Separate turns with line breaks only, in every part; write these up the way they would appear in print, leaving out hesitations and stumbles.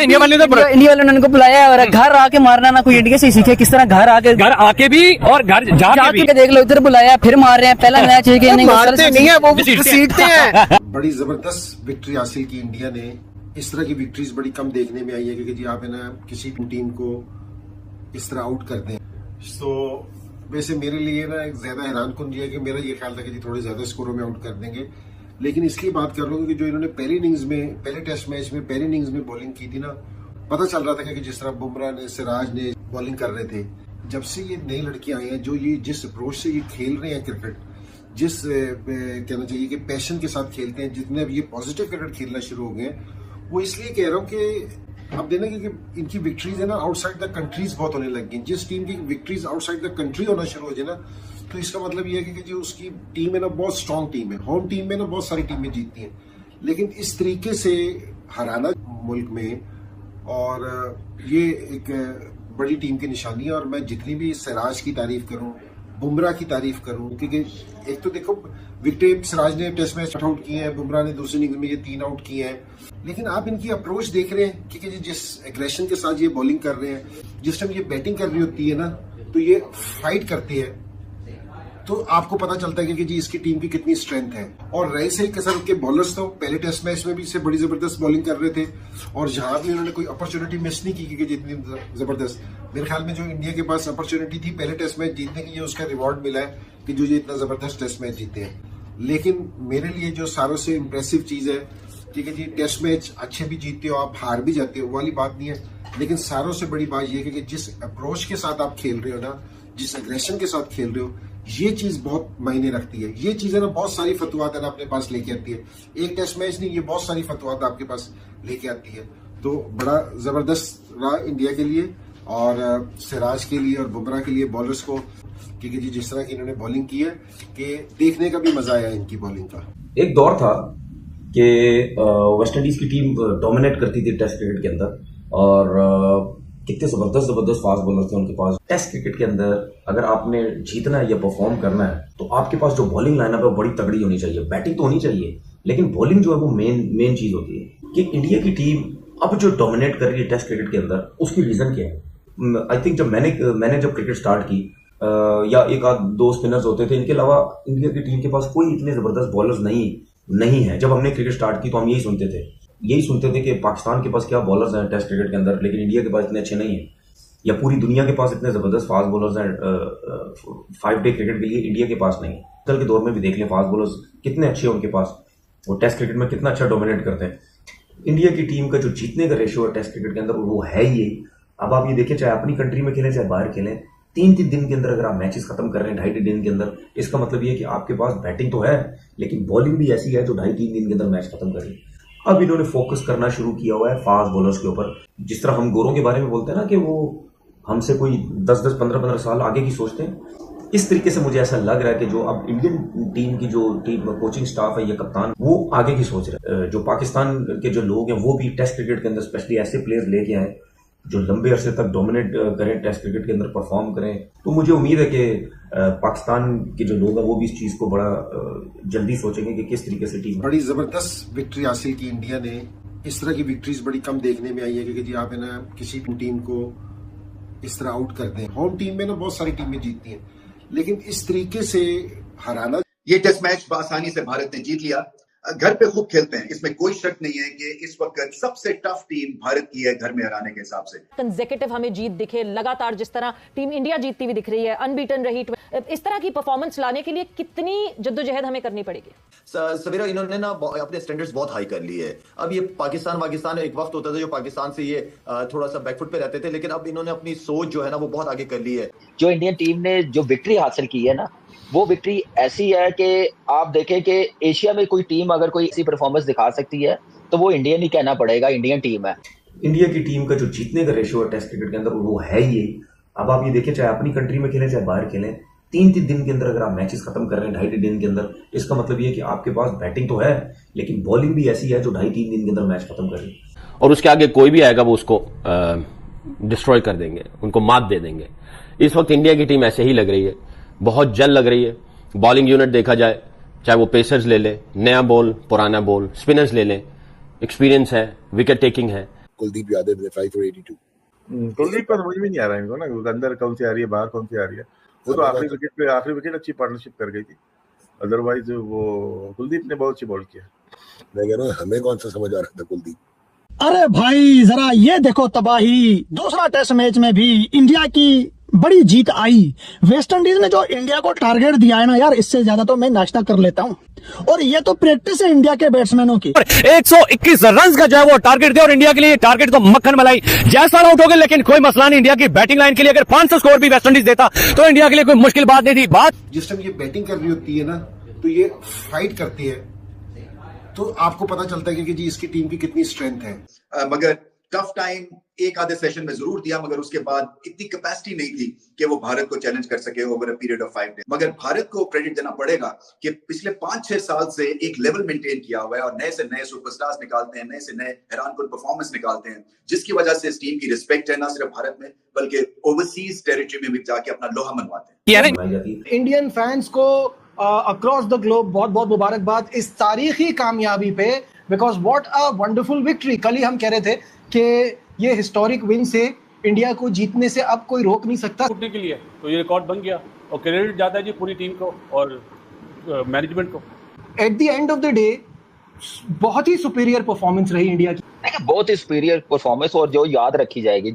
India वाले
India वालों ने उनको बुलाया और घर आके मारना ना कोई इंडिया से सीखे, किस तरह घर आके भी और घर जाके देख लो, इधर बुलाया फिर मार रहे हैं। पहला मैच है कि
मारते नहीं है, वो सीखते हैं।
बड़ी जबरदस्त विक्ट्री हासिल की इंडिया ने। इस तरह की विक्ट्रीज बड़ी कम देखने में आई है, क्योंकि जी आप है ना किसी टीम को इस तरह आउट कर दें। तो वैसे मेरे लिए ना एक ज्यादा हैरान कुन है कि मेरा ये ख्याल था कि जी थोड़े ज्यादा स्कोरों में आउट कर देंगे, लेकिन इसलिए बात कर रहा हूँ कि जो इन्होंने पहली इनिंग्स में, पहले टेस्ट मैच में पहली इनिंग्स में बॉलिंग की थी ना, पता चल रहा था कि जिस तरह बुमराह ने, सिराज ने बॉलिंग कर रहे थे, जब से ये नई लड़कियां आई हैं, जो ये जिस अप्रोच से ये खेल रहे हैं क्रिकेट, जिस कहना चाहिए कि पैशन के साथ खेलते हैं, जितने अब ये पॉजिटिव क्रिकेट खेलना शुरू हो गए हैं, वो इसलिए कह रहा हूँ कि अब देना क्योंकि इनकी विक्ट्रीज है ना आउटसाइड द कंट्रीज बहुत होने लग गई। जिस टीम की विक्ट्रीज आउटसाइड द कंट्री होना शुरू हो जाए ना, तो इसका मतलब ये है कि जो उसकी टीम है ना बहुत स्ट्रांग टीम है। होम टीम में ना बहुत सारी टीमें जीतती हैं, लेकिन इस तरीके से हराना मुल्क में, और ये एक बड़ी टीम की निशानी है। और मैं जितनी भी सिराज की तारीफ करूं, बुमराह की तारीफ करूं, क्योंकि एक तो देखो विकेट सिराज ने टेस्ट मैच आउट किए हैं, बुमराह ने दूसरी इनिंग्स में ये 3 आउट किए हैं, लेकिन आप इनकी अप्रोच देख रहे हैं कि जिस एग्रेशन के साथ ये बॉलिंग कर रहे हैं, जिस टाइम ये बैटिंग कर रही होती है ना, तो ये फाइट करते हैं, तो आपको पता चलता है कि जी इसकी टीम की कितनी स्ट्रेंथ है। और रही सही किस्म के बॉलर्स तो पहले टेस्ट मैच में भी इससे बड़ी जबरदस्त बॉलिंग कर रहे थे, और जहां भी उन्होंने कोई अपॉर्चुनिटी मिस नहीं की, क्योंकि जितनी जबरदस्त, मेरे ख्याल में जो इंडिया के पास अपॉर्चुनिटी थी पहले टेस्ट मैच जीतने की, उसका रिवॉर्ड मिला है कि जो ये इतना जबरदस्त टेस्ट मैच जीते हैं। लेकिन मेरे लिए जो सारों से इम्प्रेसिव चीज है कि जी टेस्ट मैच अच्छे भी जीतते हो, आप हार भी जाते हो, वो वाली बात नहीं है, लेकिन सारों से बड़ी बात यह है कि जिस अप्रोच के साथ आप खेल रहे हो ना, जिस एग्रेशन के साथ खेल रहे हो, ये चीज बहुत मायने रखती है। ये चीजें ना बहुत सारी फतवात है ना अपने पास लेके आती है। एक टेस्ट मैच नहीं, ये बहुत सारी फतवात आपके पास लेके आती है। तो बड़ा जबरदस्त रहा इंडिया के लिए, और सिराज के लिए और बुमराह के लिए, बॉलर्स को, क्योंकि जी जिस तरह की इन्होंने बॉलिंग की है कि देखने का भी मजा आया इनकी बॉलिंग का।
एक दौर था कि वेस्ट इंडीज की टीम डोमिनेट करती थी टेस्ट क्रिकेट के अंदर, और कितने जबरदस्त फास्ट बॉलर थे उनके पास। टेस्ट क्रिकेट के अंदर अगर आपने जीतना है या परफॉर्म करना है, तो आपके पास जो बॉलिंग लाइनअप है बड़ी तगड़ी होनी चाहिए। बैटिंग तो होनी चाहिए, लेकिन बॉलिंग जो है वो मेन चीज होती है। कि इंडिया की टीम अब जो डोमिनेट कर रही है टेस्ट क्रिकेट के अंदर, उसकी रीजन क्या है? आई थिंक जब मैंने जब क्रिकेट स्टार्ट की, या एक आध 2 स्पिनर्स होते थे, इनके अलावा इंडिया की टीम के पास कोई इतने जबरदस्त बॉलर्स नहीं है। जब हमने क्रिकेट स्टार्ट की तो हम यही सुनते थे कि पाकिस्तान के पास क्या बॉलर्स हैं टेस्ट क्रिकेट के अंदर, लेकिन इंडिया के पास इतने अच्छे नहीं हैं, या पूरी दुनिया के पास इतने जबरदस्त फास्ट बॉलर्स हैं 5 डे क्रिकेट के लिए, इंडिया के पास नहीं। कल के दौर में भी देख लें फास्ट बॉलर्स कितने अच्छे हैं उनके पास, वो टेस्ट क्रिकेट में कितना अच्छा डोमिनेट करते हैं। इंडिया की टीम का जो जीतने का रेशियो है टेस्ट क्रिकेट के अंदर, वो है ही। अब आप ये देखिए, चाहे अपनी कंट्री में खेलें चाहे बाहर खेलें, 3 दिन के अंदर अगर आप मैचेस खत्म कर रहे हैं 2.5 दिन के अंदर, इसका मतलब ये है कि आपके पास बैटिंग तो है, लेकिन बॉलिंग भी ऐसी है जो 2.5-3 दिन के अंदर मैच खत्म कर रही। अब इन्होंने फोकस करना शुरू किया हुआ है फास्ट बॉलर्स के ऊपर। जिस तरह हम गोरों के बारे में बोलते हैं ना कि वो हमसे कोई 10-10, 15-15 साल आगे की सोचते हैं, इस तरीके से मुझे ऐसा लग रहा है कि जो अब इंडियन टीम की जो टीम कोचिंग स्टाफ है या कप्तान, वो आगे की सोच रहे हैं। जो पाकिस्तान के जो लोग हैं वो भी टेस्ट क्रिकेट के अंदर स्पेशली ऐसे प्लेयर्स लेके आए जो लंबे अरसे तक डोमिनेट करें, टेस्ट क्रिकेट के अंदर परफॉर्म करें। तो मुझे उम्मीद है कि पाकिस्तान के जो लोग हैं वो भी इस चीज को बड़ा जल्दी सोचेंगे कि किस तरीके से टीम।
बड़ी जबरदस्त विक्ट्री हासिल की इंडिया ने। इस तरह की विक्ट्रीज बड़ी कम देखने में आई है, क्योंकि जी आप है ना किसी टीम को इस तरह आउट कर दें। होम टीम में ना बहुत सारी टीमें जीतती हैं, लेकिन इस तरीके से हराना।
ये टेस्ट मैच आसानी से भारत ने जीत लिया। घर पे खूब खेलते हैं, इसमें कोई शक नहीं है कि इस वक्त सबसे टफ टीम भारत की है घर में हराने के हिसाब से।
कंसेक्यूटिव हमें जीत दिखे लगातार, जिस तरह टीम इंडिया जीतती हुई दिख रही है, अनबीटन रही, इस तरह की परफॉर्मेंस लाने के लिए कितनी जद्दोजहद हमें करनी पड़ेगी?
सवेरा इन्होंने ना अपने स्टैंडर्ड्स बहुत हाई कर लिए है। अब ये पाकिस्तान एक वक्त होता था जो पाकिस्तान से ये थोड़ा सा बैकफुट पे रहते थे, लेकिन अब इन्होंने अपनी सोच जो है ना वो बहुत आगे कर ली है।
जो इंडियन टीम ने जो विक्ट्री हासिल की है ना, वो विक्ट्री ऐसी है कि आप देखें कि एशिया में कोई टीम अगर कोई ऐसी परफॉर्मेंस दिखा सकती है तो वो इंडियन ही कहना पड़ेगा, इंडियन टीम है।
इंडिया की टीम का जो जीतने का रेशियो है टेस्ट क्रिकेट के अंदर, वो है ही। अब आप ये देखिए, चाहे अपनी कंट्री में खेलें चाहे बाहर खेलें, 3 दिन के अंदर अगर आप मैचेस खत्म कर रहे हैं 2.5 दिन के अंदर, इसका मतलब ये है कि आपके पास बैटिंग तो है, लेकिन बॉलिंग भी ऐसी है जो 2.5-3 दिन के अंदर मैच खत्म कर रही है।
और उसके आगे कोई भी आएगा वो उसको डिस्ट्रॉय कर देंगे, उनको मात दे देंगे। इस वक्त इंडिया की टीम ऐसे ही लग रही है, बहुत जल्द लग रही है। बॉलिंग यूनिट देखा जाए, चाहे वो पेसर्स ले लें, नया बॉल पुराना बॉल, स्पिनर्स ले लें, एक्सपीरियंस है, विकेट टेकिंग है,
कुलदीप यादव ने 5 for 82।
कुलदीप का समझ में नहीं आ रहा है इनको ना, अंदर कौन सी आ रही है बाहर कौन सी आ रही है। वो तो आखिरी विकेट अच्छी पार्टनरशिप कर गई थी, अदरवाइज वो कुलदीप ने बहुत अच्छी बॉल किया।
मैं कह रहा हूँ हमें कौन सा समझ आ रहा था कुलदीप।
अरे भाई जरा ये देखो तबाही, दूसरा टेस्ट मैच में भी इंडिया की बड़ी जीत आई। वेस्ट इंडीज ने जो इंडिया को टारगेट दिया है ना यार, इससे ज्यादा तो मैं नाश्ता कर लेता हूँ। और ये तो प्रैक्टिस है इंडिया के बैट्समैनों की।
121 रन का जो है वो टारगेट दिया और इंडिया के लिए टारगेट तो मक्खन मलाई। जैसा आउट हो गए, लेकिन कोई मसला नहीं। इंडिया की बैटिंग लाइन के लिए अगर 500 स्कोर भी वेस्ट इंडीज देता तो इंडिया के लिए कोई मुश्किल बात नहीं थी। बात
जिस टाइम ये बैटिंग कर रही होती है ना, तो ये फाइट करती है, तो आपको पता चलता है कि जी इसकी टीम की कितनी स्ट्रेंथ है।
मगर टफ टाइम एक आधे सेशन में जरूर दिया, मगर उसके बाद इतनी कैपेसिटी नहीं थी कि वो भारत को चैलेंज कर सके over a period of 5 days. मगर भारत को क्रेडिट देना पड़ेगा कि पिछले 5-6 साल से एक लेवल मेंटेन किया हुआ है और नए से नए सुपरस्टार्स निकालते हैं, नए से नए हैरानकुन परफॉर्मेंस निकालते हैं, जिसकी वजह से इस टीम की रिस्पेक्ट है ना सिर्फ भारत में बल्कि ओवरसीज टेरिटरी में भी जाके अपना लोहा मनवाते हैं।
इंडियन फैंस को अक्रॉस द ग्लोब बहुत बहुत मुबारकबाद इस तारीखी कामयाबी पे, because what a wonderful victory. कल ही हम कह रहे थे कि ये हिस्टोरिक विन से इंडिया को जीतने से अब कोई रोक नहीं सकता।
टूटने के लिए तो ये रिकॉर्ड बन गया और क्रेडिट जाता है जी पूरी टीम को और मैनेजमेंट को।
At the end of the day बहुत ही सुपीरियर परफॉर्मेंस रही इंडिया की।
बहुत ही सुपीरियर परफॉर्मेंस, और जो याद रखी जाएगी,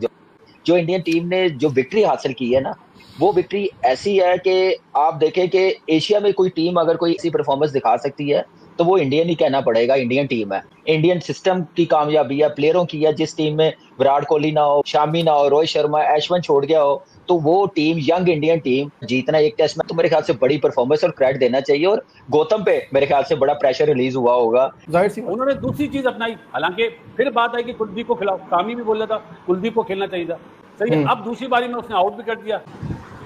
जो इंडियन टीम ने जो विक्ट्री हासिल की है ना, वो विक्ट्री ऐसी है कि आप देखें कि एशिया में कोई टीम अगर कोई ऐसी परफॉर्मेंस दिखा सकती है तो वो इंडियन ही कहना पड़ेगा। इंडियन टीम है, इंडियन सिस्टम की कामयाबी है, प्लेयरों की है। जिस टीम में विराट कोहली ना हो, शामी ना हो, रोहित शर्मा, अश्विन छोड़ गया हो, तो वो टीम, यंग इंडियन टीम जीतना एक टेस्ट में तो मेरे ख्याल से बड़ी परफॉर्मेंस और क्रेडिट देना चाहिए। और गौतम पे मेरे ख्याल से बड़ा प्रेशर रिलीज हुआ होगा।
जाहिर सी उन्होंने दूसरी चीज अपनाई, हालांकि फिर बात आई कि कुलदीप को खिलाओ। कामी भी बोल रहा था कुलदीप को खेलना चाहिए था, सही है। अब दूसरी बारी में उसने आउट भी कर दिया,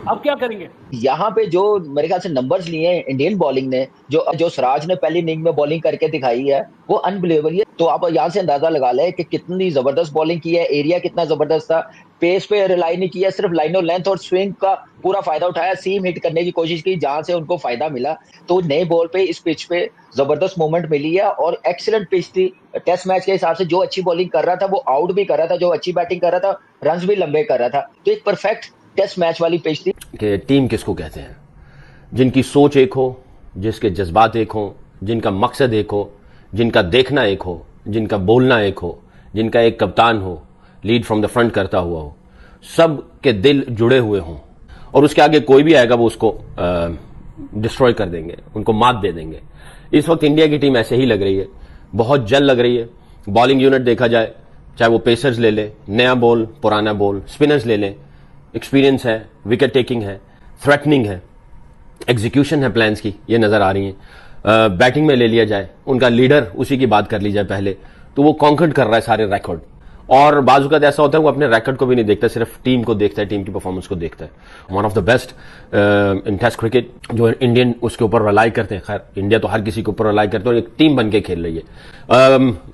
अब क्या करेंगे? यहाँ
पे जो मेरे ख्याल से नंबर्स लिए हैं इंडियन बॉलिंग ने, जो सिराज ने पहली इनिंग में बॉलिंग करके दिखाई है, वो अनबिलीवेबल है। तो आप यहाँ से अंदाजा लगा लें कि कितनी जबरदस्त बॉलिंग की है, एरिया कितना जबरदस्त था, पेस पे रिलाई नहीं किया, सिर्फ लाइन और लेंथ और स्विंग का पूरा फायदा उठाया, सीम हिट करने की कोशिश की जहां से उनको फायदा मिला। तो नए बॉल पे इस पिच पे जबरदस्त मूवमेंट मिली है और एक्सीलेंट पिच थी। टेस्ट मैच के हिसाब से जो अच्छी बॉलिंग कर रहा था वो आउट भी कर रहा था, जो अच्छी बैटिंग कर रहा था रन्स भी लंबे कर रहा था। तो एक परफेक्ट टेस्ट मैच वाली पिच थी।
कि टीम किसको कहते हैं? जिनकी सोच एक हो, जिसके जज्बात एक हो, जिनका मकसद एक हो, जिनका देखना एक हो, जिनका बोलना एक हो, जिनका एक कप्तान हो, लीड फ्रॉम द फ्रंट करता हुआ हो, सब के दिल जुड़े हुए हों, और उसके आगे कोई भी आएगा वो उसको डिस्ट्रॉय कर देंगे, उनको मात दे देंगे। इस वक्त इंडिया की टीम ऐसे ही लग रही है, बहुत जल्द लग रही है। बॉलिंग यूनिट देखा जाए, चाहे वो पेसर्स ले लें, नया बॉल, पुराना बॉल, स्पिनर्स ले लें, एक्सपीरियंस है, विकेट टेकिंग है, थ्रेटनिंग है, एग्जीक्यूशन है प्लान्स की, ये नजर आ रही है। बैटिंग में ले लिया जाए, उनका लीडर उसी की बात कर ली जाए पहले, तो वो कॉन्कर्ड कर रहा है सारे रिकॉर्ड। और बाजू का ऐसा होता है वो अपने रिकॉर्ड को भी नहीं देखता, सिर्फ टीम को देखता है, टीम की परफॉर्मेंस को देखता है। One of the best in test cricket जो इंडियन उसके ऊपर रिलाई करते हैं। खैर इंडिया तो हर किसी के ऊपर रिलाई करते हैं और एक टीम बन के खेल रही है।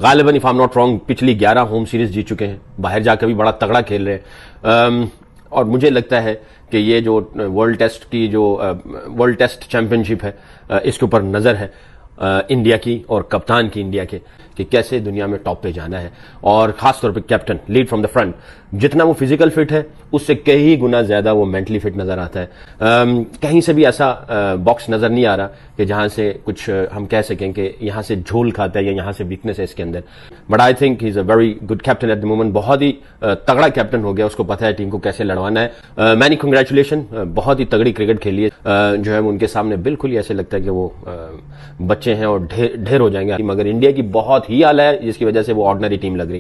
गालिबन if I am not wrong पिछली 11 होम सीरीज जीत चुके हैं, बाहर जाकर भी बड़ा तगड़ा खेल रहे हैं। और मुझे लगता है कि ये जो वर्ल्ड टेस्ट चैंपियनशिप है, इसके ऊपर नजर है इंडिया की और कप्तान की इंडिया के, कि कैसे दुनिया में टॉप पे जाना है। और खासतौर पे captain lead from the front, जितना वो फिजिकल फिट है उससे कई गुना ज्यादा वो मेंटली फिट नजर आता है। कहीं से भी ऐसा बॉक्स नजर नहीं आ रहा कि जहां से कुछ हम कह सकें कि यहां से झोल खाता है या यहां से वीकनेस है इसके अंदर। But I think he is a very good captain at the moment. बहुत ही तगड़ा कैप्टन हो गया, उसको पता है टीम को कैसे लड़वाना है। मैनी कंग्रेचुलेशन, बहुत ही तगड़ी क्रिकेट खेली है। जो है उनके सामने बिल्कुल ही ऐसे लगता है कि वो बच्चे हैं और ढेर हो जाएंगे। मगर इंडिया की बहुत ही आला है, जिसकी वजह से वो ऑर्डिनरी टीम लग रही है।